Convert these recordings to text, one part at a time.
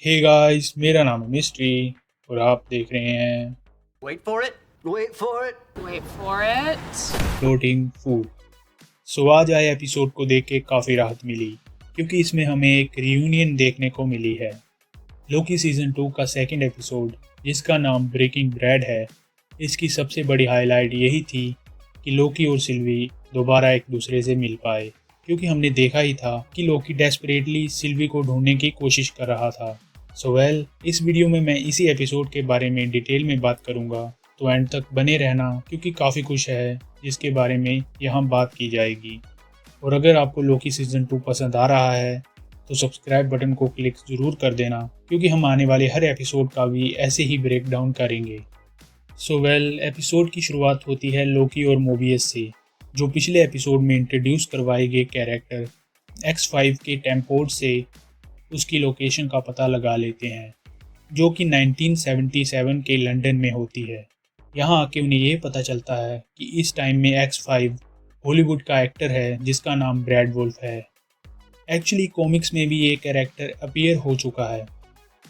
Hey guys, मेरा नाम है मिस्ट्री और आप देख रहे हैं Wait for it. Wait for it. Wait for it. Floating food. So आज आए एपिसोड को देख के काफ़ी राहत मिली क्योंकि इसमें हमें एक रियूनियन देखने को मिली है। लोकी सीजन 2 का सेकंड एपिसोड जिसका नाम ब्रेकिंग ब्रेड है, इसकी सबसे बड़ी हाईलाइट यही थी कि लोकी और सिल्वी दोबारा एक दूसरे से मिल पाए, क्योंकि हमने देखा ही था कि लोकी डेस्परेटली सिल्वी को ढूंढने की कोशिश कर रहा था। इस वीडियो में मैं इसी एपिसोड के बारे में डिटेल में बात करूंगा, तो एंड तक बने रहना क्योंकि काफ़ी कुछ है जिसके बारे में यहाँ बात की जाएगी। और अगर आपको लोकी सीजन 2 पसंद आ रहा है तो सब्सक्राइब बटन को क्लिक ज़रूर कर देना, क्योंकि हम आने वाले हर एपिसोड का भी ऐसे ही ब्रेक डाउन करेंगे। एपिसोड की शुरुआत होती है लोकी और मोबियस से, जो पिछले एपिसोड में इंट्रोड्यूस करवाए गए कैरेक्टर X5 के टेम्पोर्ड से उसकी लोकेशन का पता लगा लेते हैं, जो कि 1977 के लंदन में होती है। यहाँ आके उन्हें ये पता चलता है कि इस टाइम में X5 हॉलीवुड का एक्टर है जिसका नाम ब्रैड वुल्फ है। एक्चुअली कॉमिक्स में भी ये कैरेक्टर अपीयर हो चुका है,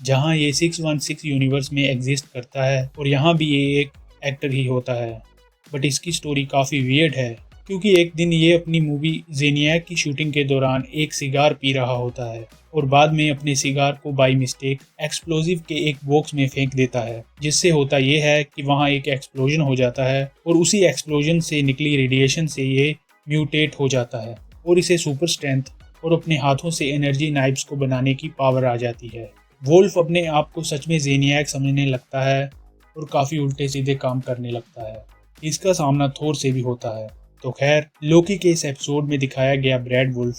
जहाँ ये 616 यूनिवर्स में एग्जिस्ट करता है और यहाँ भी ये एक एक्टर ही होता है। बट इसकी स्टोरी काफ़ी वियर्ड है, क्योंकि एक दिन ये अपनी मूवी जेनियाक की शूटिंग के दौरान एक सिगार पी रहा होता है और बाद में अपने सिगार को बाय मिस्टेक एक्सप्लोजिव के एक बॉक्स में फेंक देता है, जिससे होता ये है कि वहाँ एक एक्सप्लोजन हो जाता है और उसी एक्सप्लोजन से निकली रेडिएशन से ये म्यूटेट हो जाता है और इसे सुपर स्ट्रेंथ और अपने हाथों से एनर्जी नाइफ्स को बनाने की पावर आ जाती है। वोल्फ अपने आप को सच में जेनियाक समझने लगता है और काफ़ी उल्टे सीधे काम करने लगता है। इसका सामना थोर से भी होता है। तो खैर, लोकी के इस एपिसोड में दिखाया गया ब्रैड वुल्फ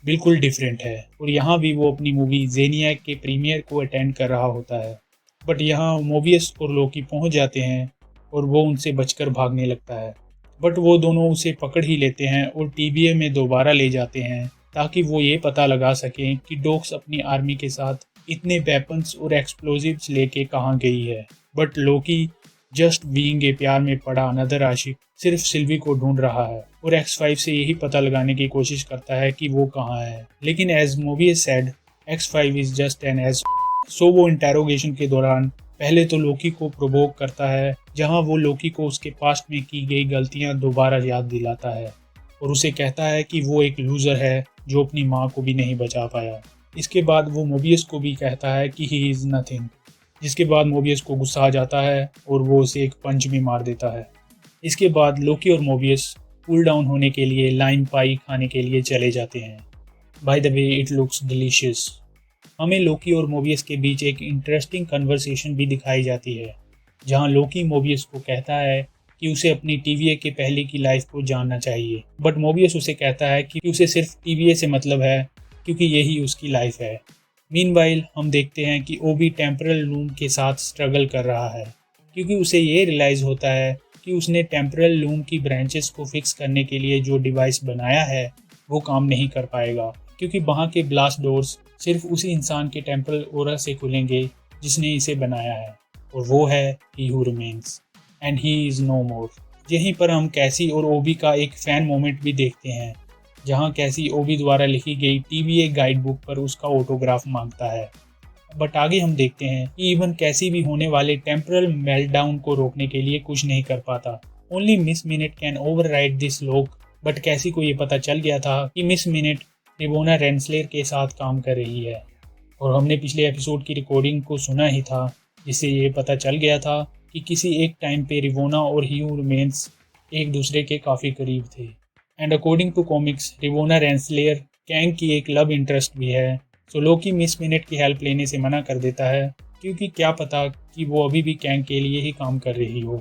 बिल्कुल डिफरेंट है और यहाँ भी वो अपनी मूवी जेनियाक के प्रीमियर को अटेंड कर रहा होता है। बट यहाँ मोबियस और लोकी पहुँच जाते हैं और वो उनसे बचकर भागने लगता है, बट वो दोनों उसे पकड़ ही लेते हैं और टीबीए में दोबारा ले जाते हैं ताकि वो ये पता लगा सकें कि डॉक्स अपनी आर्मी के साथ इतने वेपन्स और एक्सप्लोजिव्स लेके कहाँ गई है। But Loki just being a प्यार में पड़ा अनदर आशिक सिर्फ सिल्वी को ढूंढ रहा है और X5 से यही पता लगाने की कोशिश करता है कि वो कहाँ है। लेकिन as Mobius said, X5 is just an edge. So वो इंटेरोगेशन के दौरान पहले तो लोकी को प्रोवोक करता है, जहाँ वो लोकी को उसके पास्ट में की गई गलतियाँ दोबारा याद दिलाता है और उसे कहता है कि वो एक लूज़र है जो अपनी माँ को भी नहीं बचा पाया। इसके बाद वो मोबियस को भी कहता है कि ही इज़ नथिंग, जिसके बाद मोबियस को गुस्सा आ जाता है और वो उसे एक पंच में मार देता है। इसके बाद लोकी और मोबियस कूल डाउन होने के लिए लाइम पाई खाने के लिए चले जाते हैं। By the way, it looks delicious. हमें लोकी और मोबियस के बीच एक इंटरेस्टिंग कन्वर्सेशन भी दिखाई जाती है, जहां लोकी मोबियस को कहता है कि उसे अपनी टीवीए के पहले की लाइफ को जानना चाहिए, बट मोबियस उसे कहता है कि उसे सिर्फ टीवीए से मतलब है क्योंकि यही उसकी लाइफ है। मीनवाइल हम देखते हैं कि ओबी टेम्परल लूम के साथ स्ट्रगल कर रहा है, क्योंकि उसे ये रियलाइज़ होता है कि उसने टेम्परल लूम की ब्रांचेस को फिक्स करने के लिए जो डिवाइस बनाया है वो काम नहीं कर पाएगा, क्योंकि वहाँ के ब्लास्ट डोर्स सिर्फ उसी इंसान के टेम्परल ओरा से खुलेंगे जिसने इसे बनाया है, और वो है he who remains and he is no more. यहीं पर हम कैसी और ओबी का एक फ़ैन मोमेंट भी देखते हैं, जहाँ कैसी ओबी द्वारा लिखी गई टीवीए गाइड बुक पर उसका ऑटोग्राफ मांगता है। बट आगे हम देखते हैं कि इवन कैसी भी होने वाले टेम्परल मेल्टडाउन को रोकने के लिए कुछ नहीं कर पाता। Only miss minute can override this lock. But कैसी को ये पता चल गया था कि मिस मिनट रिवोना रेंसलेर के साथ काम कर रही है, और हमने पिछले एपिसोड की रिकॉर्डिंग को सुना ही था, जिससे ये पता चल गया था कि किसी एक टाइम पे रिवोना और ह्यू रिमेन्स एक दूसरे के काफ़ी करीब थे। And according to comics, Ravonna Renslayer Kang की एक लव इंटरेस्ट भी है। सो लोकी मिस मिनट की हेल्प लेने से मना कर देता है, क्योंकि क्या पता कि वो अभी भी कैंग के लिए ही काम कर रही हो।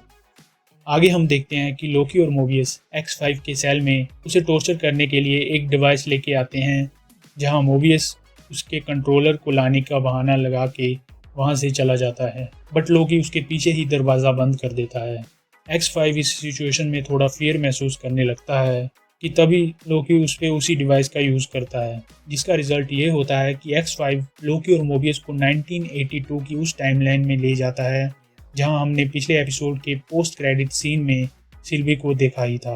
आगे हम देखते हैं कि लोकी और मोबियस X5 के सेल में उसे टॉर्चर करने के लिए एक डिवाइस लेके आते हैं, जहां मोबियस उसके कंट्रोलर को लाने का बहाना लगा के वहां से चला जाता है, बट लोकी उसके पीछे ही दरवाज़ा बंद कर देता है। X5 इस सिचुएशन में थोड़ा फियर महसूस करने लगता है कि तभी लोकी उस पे उसी डिवाइस का यूज़ करता है, जिसका रिजल्ट ये होता है कि X5 लोकी और मोबियस को 1982 की उस टाइमलाइन में ले जाता है, जहां हमने पिछले एपिसोड के पोस्ट क्रेडिट सीन में सिल्वी को देखा ही था।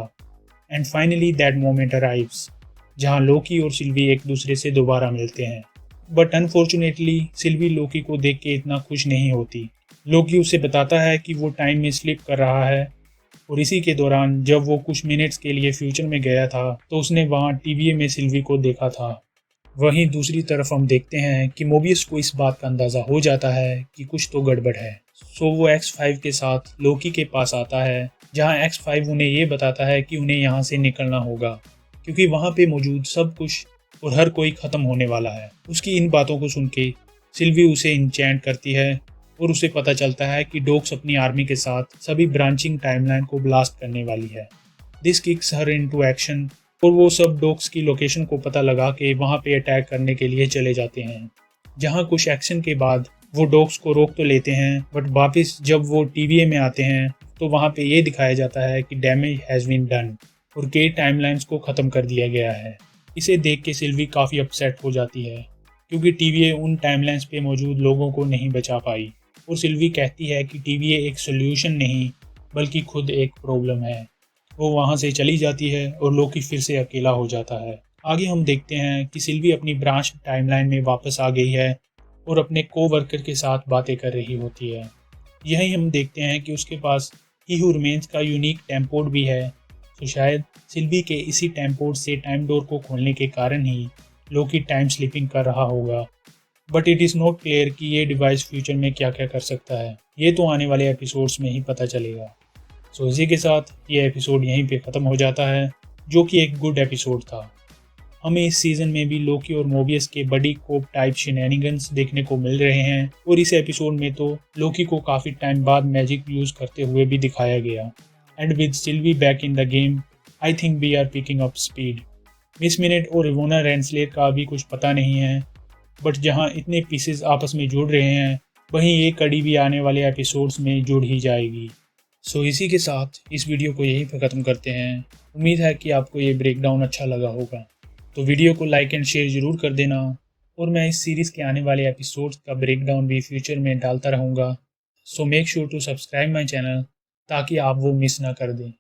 And finally that moment arrives, जहां लोकी और सिल्वी एक दूसरे से दोबारा मिलते हैं। बट अनफॉर्चुनेटली सिल्वी लोकी को देख के इतना खुश नहीं होती। लोकी उसे बताता है कि वो टाइम में स्लिप कर रहा है और इसी के दौरान जब वो कुछ मिनट्स के लिए फ्यूचर में गया था तो उसने वहाँ टीवीए में सिल्वी को देखा था। वहीं दूसरी तरफ हम देखते हैं कि मोबियस को इस बात का अंदाज़ा हो जाता है कि कुछ तो गड़बड़ है। सो वो X5 के साथ लोकी के पास आता है, जहाँ X5 उन्हें ये बताता है कि उन्हें यहाँ से निकलना होगा क्योंकि वहाँ पे मौजूद सब कुछ और हर कोई ख़त्म होने वाला है। उसकी इन बातों को सुन के सिल्वी उसे इंचेंट करती है और उसे पता चलता है कि डॉक्स अपनी आर्मी के साथ सभी ब्रांचिंग टाइमलाइन को ब्लास्ट करने वाली है। This kicks her into action और वो सब डॉक्स की लोकेशन को पता लगा के वहाँ पे अटैक करने के लिए चले जाते हैं, जहाँ कुछ एक्शन के बाद वो डॉग्स को रोक तो लेते हैं, बट वापस जब वो टीवीए में आते हैं तो वहाँ पे ये दिखाया जाता है कि डैमेज हैज़ बीन डन और कई टाइमलाइंस को ख़त्म कर दिया गया है। इसे देख के सिल्वी काफ़ी अपसेट हो जाती है क्योंकि टीवीए उन टाइमलाइंस पे मौजूद लोगों को नहीं बचा पाई और सिल्वी कहती है कि टीवीए एक सोल्यूशन नहीं बल्कि खुद एक प्रॉब्लम है। वो वहाँ से चली जाती है और लोकी फिर से अकेला हो जाता है। आगे हम देखते हैं कि सिल्वी अपनी ब्रांच टाइमलाइन में वापस आ गई है और अपने को-वर्कर के साथ बातें कर रही होती है। यहीं हम देखते हैं कि उसके पास ही हू रिमेन्स का यूनिक टेम्पोड भी है, तो शायद सिल्वी के इसी टेम्पोड से टाइम डोर को खोलने के कारण ही लोकी टाइम स्लिपिंग कर रहा होगा। But it is not clear कि ये डिवाइस फ्यूचर में क्या क्या कर सकता है। ये तो आने वाले एपिसोड्स में ही पता चलेगा। सो इसी के साथ ये एपिसोड यहीं पे ख़त्म हो जाता है, जो कि एक गुड एपिसोड था। हमें इस सीज़न में भी लोकी और मोबियस के बडी कोप टाइप शेनैनिगन्स देखने को मिल रहे हैं और इस एपिसोड में तो लोकी को काफ़ी टाइम बाद मैजिक यूज़ करते हुए भी दिखाया गया। And with Sylvie back in the game, I think we are picking up speed. Miss मिनट और इवोना रेंसलेर का भी कुछ पता नहीं है, बट जहाँ इतने पीसेस आपस में जुड़ रहे हैं वहीं ये कड़ी भी आने वाले एपिसोड्स में जुड़ ही जाएगी। सो इसी के साथ इस वीडियो को यहीं पर ख़त्म करते हैं। उम्मीद है कि आपको ये ब्रेकडाउन अच्छा लगा होगा, तो वीडियो को लाइक एंड शेयर ज़रूर कर देना और मैं इस सीरीज़ के आने वाले एपिसोड्स का ब्रेकडाउन भी फ्यूचर में डालता रहूँगा। So make sure to subscribe my channel ताकि आप वो मिस ना कर दें।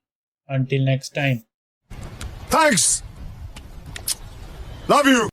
Until next time. Thanks. Love you.